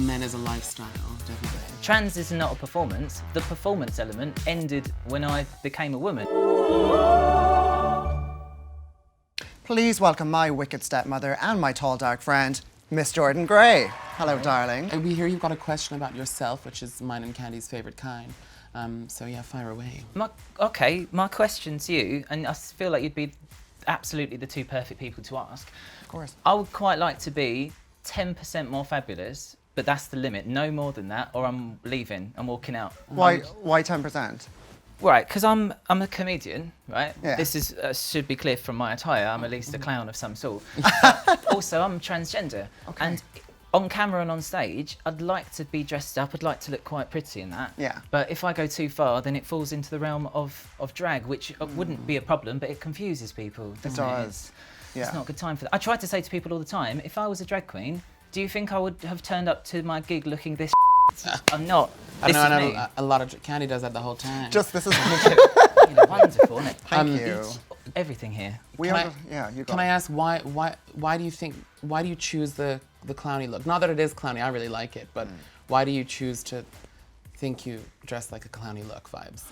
Men is a lifestyle, definitely. Trans is not a performance. The performance element ended when I became a woman. Please welcome my wicked stepmother and my tall dark friend, Miss Jordan Gray. Hello, darling. And we hear you've got a question about yourself, which is mine and Candy's favourite kind. So yeah, fire away. My question to you, and I feel like you'd be absolutely the two perfect people to ask. Of course. I would quite like to be 10% more fabulous, but that's the limit. No more than that, or I'm leaving. I'm walking out. Why 10%? Right, because I'm a comedian, right? Yeah. This is should be clear from my attire. I'm at least a clown of some sort. Also, I'm transgender, and on camera and on stage, I'd like to be dressed up. I'd like to look quite pretty in that. Yeah. But if I go too far, then it falls into the realm of drag, which wouldn't be a problem, but it confuses people. It doesn't does. It's not a good time for that. I try to say to people all the time, if I was a drag queen, do you think I would have turned up to my gig looking this? I'm not. I know a lot of Candy does that the whole time. This is wonderful, isn't it? Thank you. Everything here. Can I ask why do you choose the clowny look? Not that it is clowny, I really like it, but why do you choose to think you dress like a clowny look vibes?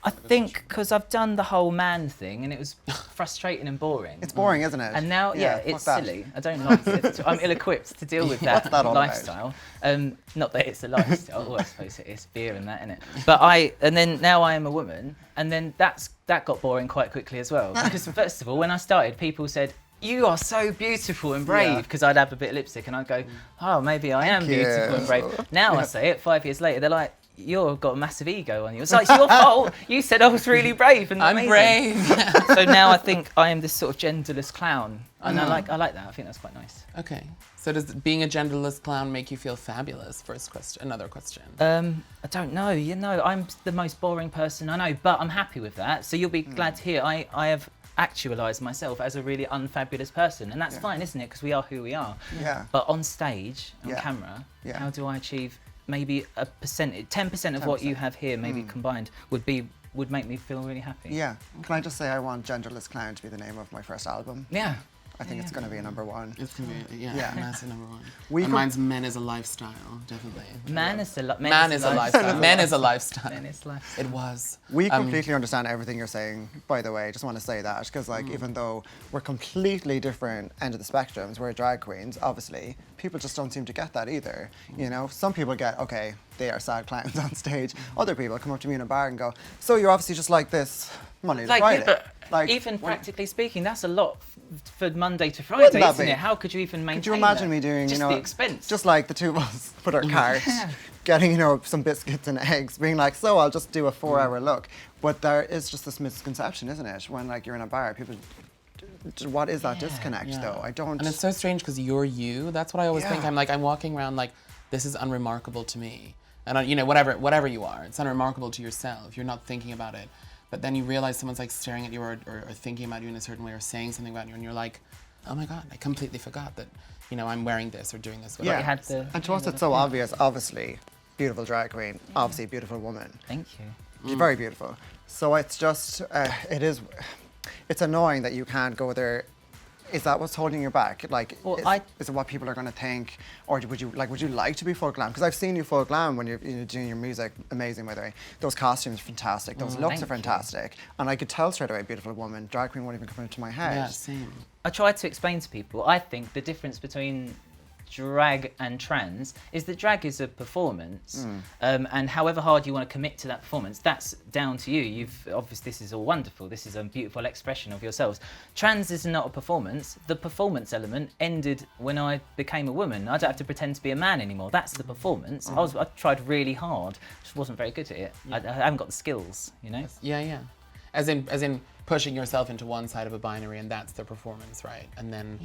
I think because I've done the whole man thing and it was frustrating and boring. It's boring, isn't it? And now, it's silly. I don't like it. I'm ill-equipped to deal with that lifestyle. Not that it's a lifestyle. Well, I suppose it is beer and that, innit? But now I am a woman, and then that got boring quite quickly as well. Because first of all, when I started, people said, "You are so beautiful and brave," because I'd have a bit of lipstick and I'd go, "Oh, maybe I am beautiful and brave." Now I say it 5 years later, they're like, "You've got a massive ego on you." It's like, it's your fault. You said I was really brave and I'm amazing. brave. So now I think I am this sort of genderless clown, and I like that. I think that's quite nice. Okay. So does being a genderless clown make you feel fabulous? First question. Another question. I don't know. I'm the most boring person I know, but I'm happy with that. So you'll be glad to hear I have actualised myself as a really unfabulous person, and that's fine, isn't it? Because we are who we are. Yeah. But on stage, on camera, how do I achieve maybe a percentage, 10% of what you have here, maybe combined, would make me feel really happy. Yeah. Can I just say I want Genderless Clown to be the name of my first album? Yeah. I think it's going to be a #1. It's going to be, massive #1. And mine's Men is a lifestyle, definitely. Man is a lifestyle. Men is a lifestyle. Men is lifestyle. It was. We completely understand everything you're saying, by the way. I just want to say that, because even though we're completely different end of the spectrums, we're drag queens, obviously, people just don't seem to get that either. You know, some people get, okay, they are sad clowns on stage. Other people come up to me in a bar and go, "So you're obviously just like this Monday to Friday." But even practically speaking, that's a lot for Monday to Friday, isn't it? How could you even maintain Could you imagine me doing, just the expense? Just like the two of us put our cart, getting, some biscuits and eggs, being like, "So I'll just do a 4-hour look." But there is just this misconception, isn't it? When you're in a bar, people, what is that disconnect though? I don't. And it's so strange because you're you. That's what I always think. I'm walking around like, this is unremarkable to me. And whatever you are, it's unremarkable to yourself. You're not thinking about it. But then you realize someone's like staring at you or thinking about you in a certain way or saying something about you, and you're like, "Oh my God, I completely forgot that, I'm wearing this or doing this." Yeah, and to us it's so obvious. Obviously, beautiful drag queen. Obviously, beautiful woman. Thank you. You're very beautiful. So it's just, it's annoying that you can't go there. Is that what's holding you back? Is it what people are going to think, or would you like to be full glam? Because I've seen you full glam when you're doing your music. Amazing, by the way. Those costumes are fantastic. Those looks are fantastic, and I could tell straight away, beautiful woman. Drag queen won't even come into my head. Yeah, same. I try to explain to people, I think the difference between drag and trans is that drag is a performance, and however hard you want to commit to that performance, that's down to you. Obviously, this is all wonderful. This is a beautiful expression of yourselves. Trans is not a performance. The performance element ended when I became a woman. I don't have to pretend to be a man anymore. That's the performance. I tried really hard, just wasn't very good at it. I haven't got the skills, Yeah. As in pushing yourself into one side of a binary, and that's the performance, right? And then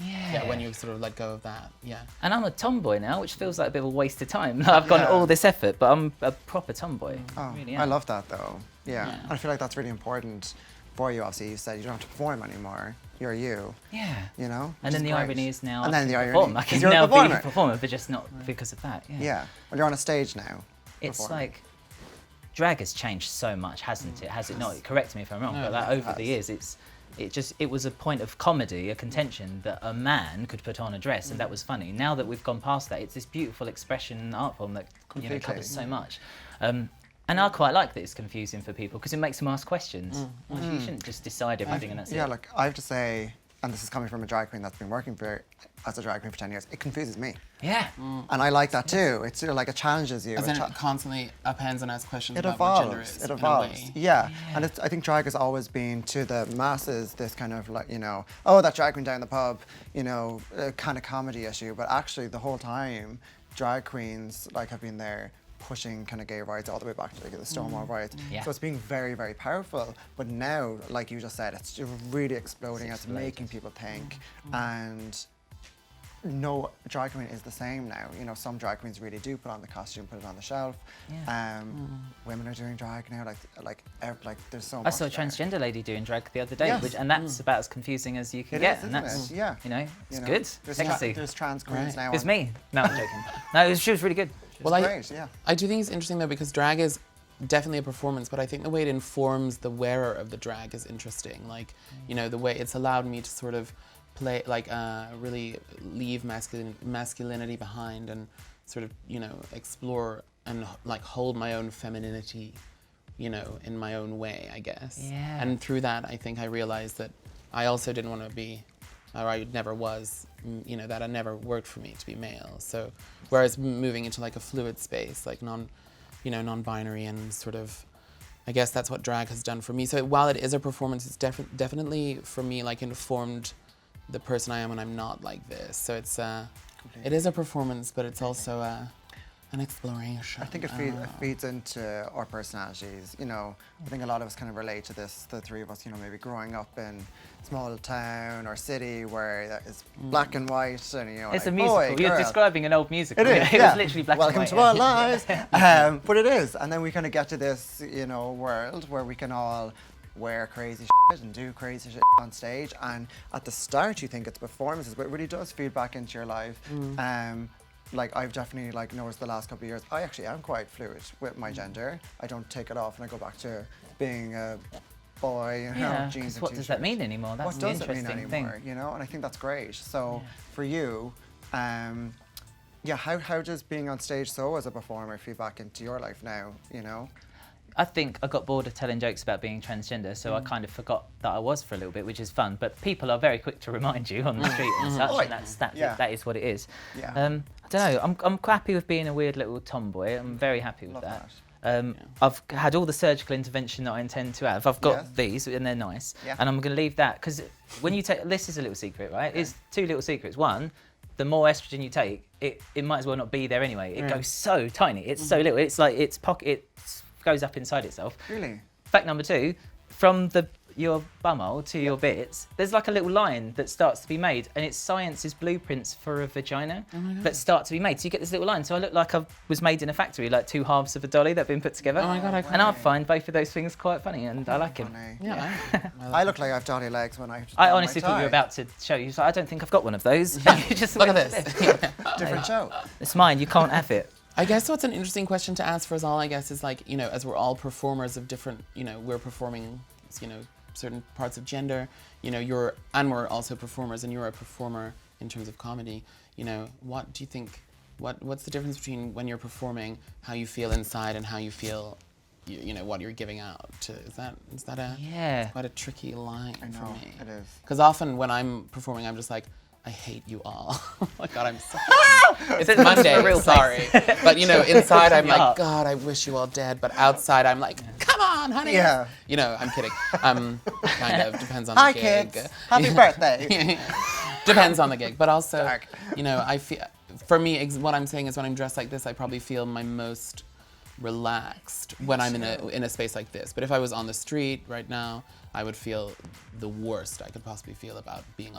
when you sort of let go of that, And I'm a tomboy now, which feels like a bit of a waste of time. I've gone all this effort, but I'm a proper tomboy. Oh, really I love that though. Yeah. I feel like that's really important for you. Obviously, you said you don't have to perform anymore. You're you. Yeah. And then the irony is now. And then the irony. Perform. I can now be a performer, but just not because of that. Yeah. Well, you're on a stage now. It's like, drag has changed so much, hasn't it? Has it not? Correct me if I'm wrong, but over the years, it was a point of comedy, a contention that a man could put on a dress and that was funny. Now that we've gone past that, it's this beautiful expression art form that covers so much. And I quite like that it's confusing for people because it makes them ask questions. You shouldn't just decide everything and that's it. Yeah, like I have to say, and this is coming from a drag queen that's been working as a drag queen for 10 years, it confuses me. Yeah. And I like that too. It's like it challenges you. As in it constantly upends and asks questions it about evolves. what gender is. It evolves. Yeah. And I think drag has always been to the masses this kind of like, oh, that drag queen down the pub, kind of comedy issue. But actually the whole time, drag queens like have been there pushing kind of gay rights all the way back to the Stonewall riots. Yeah. So it's being very, very powerful. But now, like you just said, it's really exploding. It's making people think. And no drag queen is the same now. Some drag queens really do put on the costume, put it on the shelf. Yeah. Women are doing drag now. Like there's so much. I saw a transgender lady doing drag the other day, and that's about as confusing as you can get. And that's, yeah. It's good. Sexy. There's trans queens now. It's me. No, I'm joking. No, she was really good. Great, yeah. I do think it's interesting though because drag is definitely a performance, but I think the way it informs the wearer of the drag is interesting. Like, the way it's allowed me to sort of play, like, really leave masculinity behind and sort of, explore and like hold my own femininity, in my own way, I guess. Yeah. And through that, I think I realized that I also didn't want to be, or I never was, that it never worked for me to be male. So, whereas moving into like a fluid space, like non-binary and sort of, I guess that's what drag has done for me. So while it is a performance, it's definitely for me like informed the person I am when I'm not like this. So it's it is a performance, but it's also an exploration. I think it feeds into our personalities. I think a lot of us kind of relate to this. The three of us, maybe growing up in small town or city where it's black and white, and it's like, a musical. Boy, You're girl. describing an old musical. It is. It was literally black Welcome and white. Welcome to our lives. But it is, and then we kind of get to this, world where we can all wear crazy shit and do crazy shit on stage. And at the start, you think it's performances, but it really does feed back into your life. Like I've definitely noticed the last couple of years, I actually am quite fluid with my gender. I don't take it off and I go back to being a boy, jeans and what does that mean anymore? That's what the does it mean interesting anymore, thing. And I think that's great. So for you, how does being on stage as a performer feed back into your life now, I think I got bored of telling jokes about being transgender, so I kind of forgot that I was for a little bit, which is fun. But people are very quick to remind you on the street and such, and that is what it is. Yeah. I don't know. I'm happy with being a weird little tomboy. I'm very happy with that. I've had all the surgical intervention that I intend to have. I've got these, and they're nice. Yeah. And I'm going to leave that because when you take this is a little secret, right? It's two little secrets. One, the more estrogen you take, it might as well not be there anyway. It goes so tiny. It's so little. It's like it goes up inside itself. Really? Fact number two, from your bumhole to your bits, there's like a little line that starts to be made, and it's science's blueprints for a vagina that start to be made. So you get this little line. So I look like I was made in a factory, like two halves of a dolly that have been put together. Oh my God, and I find both of those things quite funny, and I like them. Yeah. I look like I have dolly legs when I honestly thought you were about to show you. So I don't think I've got one of those. You just Look at this. Different show. It's mine. You can't have it. I guess what's an interesting question to ask for us all, I guess, is like, as we're all performers of different, we're performing, certain parts of gender, and we're also performers, and you're a performer in terms of comedy, what do you think, what's the difference between when you're performing, how you feel inside and how you feel, what you're giving out to, is that it's quite a tricky line for me. It is. Because often when I'm performing, I'm just like, I hate you all. Oh my God, I'm sorry. It's Monday, sorry. But inside I'm like, God, I wish you all dead. But outside I'm like, come on, honey. Yeah. I'm kidding. Kind of, depends on Hi, the gig. kids. Happy birthday. Depends on the gig. But also, Dark. I feel, for me, what I'm saying is when I'm dressed like this, I probably feel my most relaxed when I'm in a space like this. But if I was on the street right now, I would feel the worst I could possibly feel about being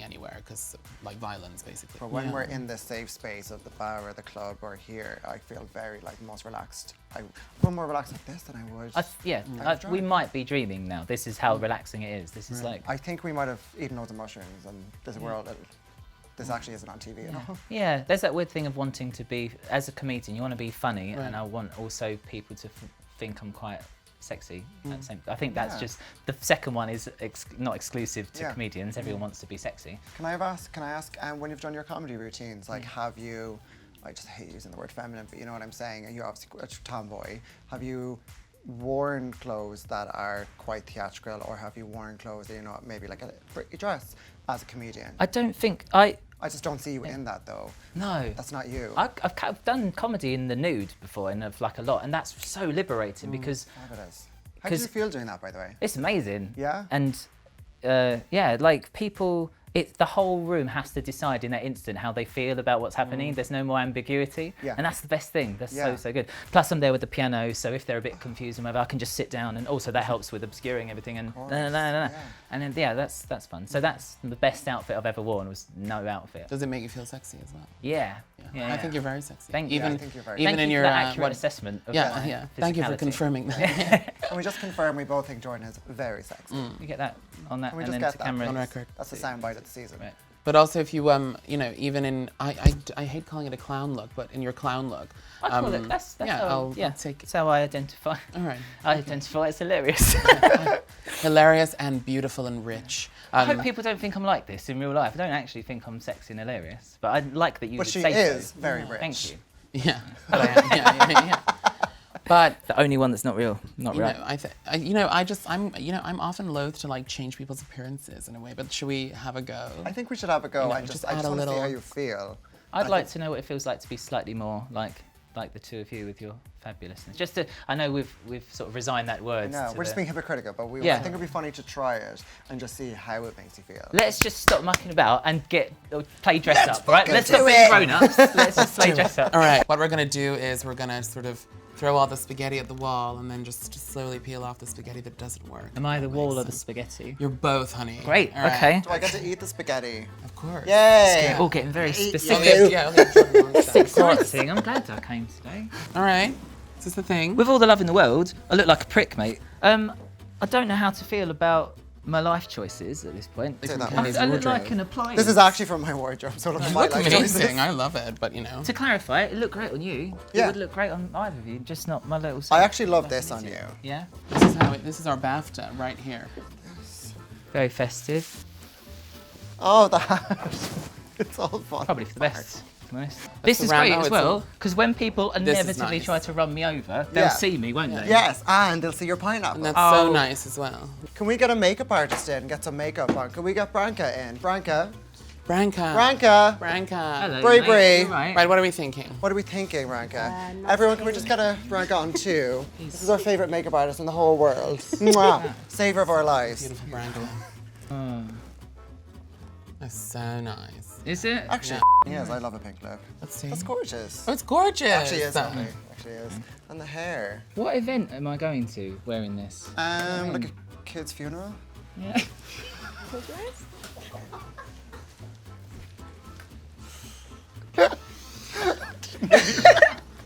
anywhere, because violence basically. But when we're in the safe space of the bar or the club or here, I feel very most relaxed. I feel more relaxed like this than I would. We might be dreaming now. This is how relaxing it is. This is I think we might have eaten loads of mushrooms, and this world. This actually isn't on TV at all. Yeah, there's that weird thing of wanting to be, as a comedian, you want to be funny, and I want also people to think I'm quite sexy. At the same, I think that's just the second one is not exclusive to comedians. Everyone wants to be sexy. Can I ask? When you've done your comedy routines, like, have you? I just hate using the word feminine, but you know what I'm saying. And you're obviously a tomboy. Have you worn clothes that are quite theatrical, or have you worn clothes that, you know, maybe like a dress as a comedian? I don't think I just don't see you in that though. No, that's not you. I've done comedy in the nude before, and of like a lot, and that's so liberating because. How do you feel doing that, by the way? It's amazing. Yeah. And like people. The whole room has to decide in that instant how they feel about what's happening. There's no more ambiguity. Yeah. And that's the best thing. That's so good. Plus I'm there with the piano, so if they're a bit confused and whatever, I can just sit down, and also that helps with obscuring everything and and then that's fun. So that's the best outfit I've ever worn, was no outfit. Does it make you feel sexy as well? Yeah. I think you're very sexy. Thank you. Even, I think you're very even Thank in you your for that accurate assessment of Thank you for confirming that. Can we just confirm we both think Jordan is very sexy? You get that on that, Can we and just then get to that camera. On record. That's the soundbite of the season. Right. But also, if you you know, even in I hate calling it a clown look, but in your clown look, I call it that's I'll take. That's how I identify. All right. I identify as hilarious. Hilarious and beautiful and rich. I hope people don't think I'm like this in real life. I don't actually think I'm sexy and hilarious, but I like that you would say so. But she is very rich. Thank you. Yeah. But I am. Yeah. But the only one that's not real, not you right. know, I'm often loath to like change people's appearances in a way. But should we have a go? I think we should have a go. You know, I just add want a to little. see how you feel. I'd like to know what it feels like to be slightly more like the two of you with your fabulousness. Just to, I know we've sort of resigned that word. No, we're just being hypocritical, but I think it'd be funny to try it and just see how it makes you feel. Let's just stop mucking about and play dress up, right? Let's stop being grown-ups. Let's just play dress up. All right. What we're gonna do is we're gonna sort of throw all the spaghetti at the wall and then just slowly peel off the spaghetti that doesn't work. Am I the wall or the spaghetti? You're both, honey. Great. All right. Okay. Do I get to eat the spaghetti? Of course. Yay! All getting very specific. It's exciting. I'm glad I came today. All right. Is this the thing? With all the love in the world, I look like a prick, mate. I don't know how to feel about my life choices at this point. I look like an appliance. This is actually from my wardrobe, so my life amazing. I love it, but you know. To clarify, it looked great on you. Yeah. It would look great on either of you, just not my little. I actually love this on you. Yeah. This is our BAFTA right here. Very festive. Oh, the hat. It's all fun. Probably for the best. This is great as well, because when people inevitably try to run me over, they'll see me, won't they? Yes, and they'll see your pineapple. And that's so nice as well. Can we get a makeup artist in and get some makeup on? Can we get Branka in? Branka. Hello, Bray. Right, what are we thinking? What are we thinking, Branka? Everyone, can we just get a Branka on too? This is our favourite makeup artist in the whole world. Mwah. Saviour of our lives. Beautiful Branka. That's so nice. Is it? Actually, yes, I love a pink lip. Let's see. That's gorgeous. Oh, it's gorgeous. Actually, is. Actually is. And the hair. What event am I going to wearing this? Like a kid's funeral. Yeah.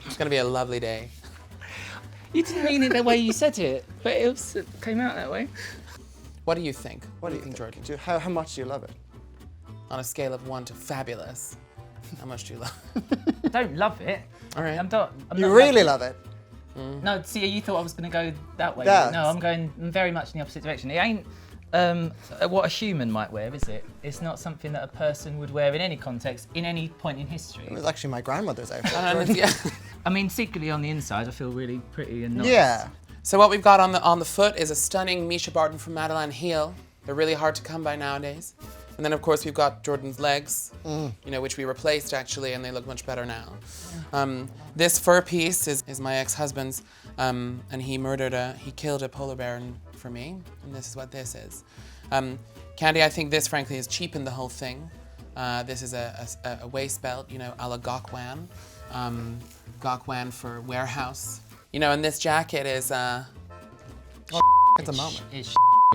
It's gonna be a lovely day. You didn't mean it the way you said it, but it came out that way. What do you think? What do you think, Jordan? How much do you love it? On a scale of 1 to fabulous, how much do you love I don't love it. All right. I'm not really love it? No, see, you thought I was going to go that way. Yeah. No, I'm going very much in the opposite direction. It ain't what a human might wear, is it? It's not something that a person would wear in any context, in any point in history. It was actually my grandmother's outfit. Yeah. I mean, secretly on the inside, I feel really pretty and nice. Yeah. So what we've got on the foot is a stunning Misha Barton from Madeline heel. They're really hard to come by nowadays. And then of course we've got Jordan's legs, you know, which we replaced actually, and they look much better now. This fur piece is my ex-husband's, and he killed a polar bear for me, and this is what this is. Candy, I think this frankly has cheapened the whole thing. This is a waist belt, you know, a la Gokwan. Gokwan for warehouse. You know, and this jacket is, it's a moment.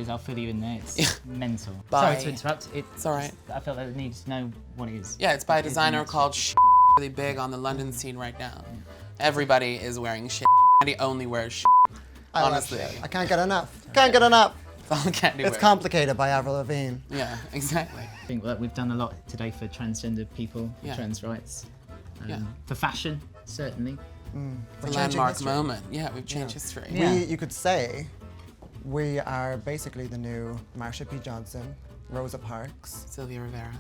I'll fill you in there. It's mental. By, Sorry to interrupt. It's all right. I felt like I needed to know what it is. Yeah, it's by a designer called really big on the London scene right now. Everybody is wearing shit. Candy only wears honestly. I can't get enough. Can't get enough. It's all Candy wears. It's complicated by Avril Lavigne. Yeah, exactly. I think that we've done a lot today for transgender people, trans rights. For fashion, certainly. It's a landmark moment. Yeah, we've changed history. Yeah. You could say we are basically the new Marsha P. Johnson, Rosa Parks, Sylvia Rivera.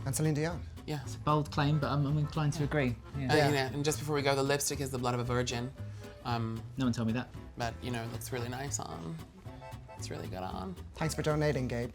and Celine Dion. Yeah. It's a bold claim, but I'm inclined to agree. Yeah. Yeah. And just before we go, the lipstick is the blood of a virgin. No one told me that. But, you know, it looks really nice on. It's really good on. Thanks for donating, Gabe.